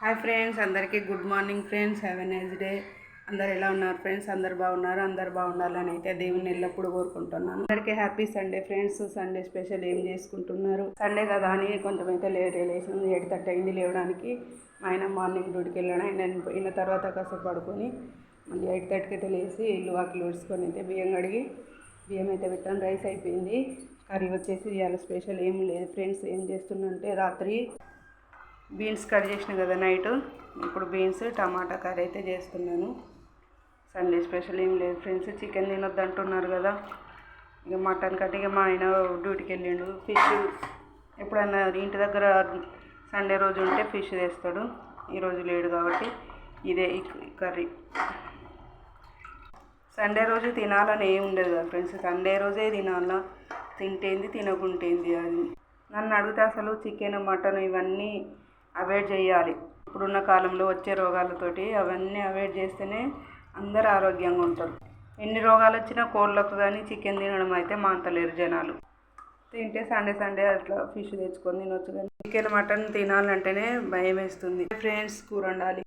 Hi friends, అందరికీ good morning friends. Have a nice day. అందరు ఎలా ఉన్నారు ఫ్రెండ్స్? అందరు బాగున్నారు. అందరు బాగుండాలని అయితే దేవుని ఎల్లప్పుడూ కోరుకుంటున్నాను. అందరికీ happy Sunday friends. Sunday special ఏం చేసుకుంటున్నారు? సండే కదా అని కొంచెం అయితే లేట్ లేచింది. 8:30 అయింది లేవడానికి. ఆయన మార్నింగ్ డ్యూటీకి వెళ్ళాడు. ఆయన పోయిన తర్వాత కాసేపు పడుకొని మళ్ళీ 8:30కి అయితే లేచి ఇల్లు వాకిలు ఊడ్చుకొని అయితే బియ్యం కడిగి బియ్యం అయితే పెట్టాను. రైస్ అయిపోయింది. కర్రీ వచ్చేసి ఇవాళ స్పెషల్ ఏం లేదు ఫ్రెండ్స్. ఏం చేస్తున్నా అంటే రాత్రి బీన్స్ కట్ చేసిన కదా నైట్, ఇప్పుడు బీన్స్ టమాటా కర్రీ అయితే చేస్తున్నాను. సండే స్పెషల్ ఏం లేదు ఫ్రెండ్స్. చికెన్ తినొద్దు అంటున్నారు కదా, ఇక మటన్ కట్టి ఇక మా ఆయన డ్యూటీకి వెళ్ళిండు. ఫిష్ ఎప్పుడన్నా ఇంటి దగ్గర సండే రోజు ఉంటే ఫిష్ తెస్తాడు. ఈరోజు లేడు కాబట్టి ఇదే కర్రీ. సండే రోజు తినాలని ఏమి ఉండదు కదా ఫ్రెండ్స్. సండే రోజే తినాలా, తింటేంది తినకుంటేంది. అది నన్ను అడిగితే అసలు చికెన్ మటన్ ఇవన్నీ అవాయిడ్ చేయాలి. ఇప్పుడున్న కాలంలో వచ్చే రోగాలతోటి అవన్నీ అవాయిడ్ చేస్తేనే అందరూ ఆరోగ్యంగా ఉంటారు. ఎన్ని రోగాలు వచ్చినా కోళ్ళకు కానీ చికెన్ తినడం అయితే మాంతలేరు జనాలు. తింటే సండే అట్లా ఫిష్ తెచ్చుకొని తినొచ్చు, కానీ చికెన్ మటన్ తినాలంటేనే భయం వేస్తుంది ఫ్రెండ్స్. కూర వండాలి.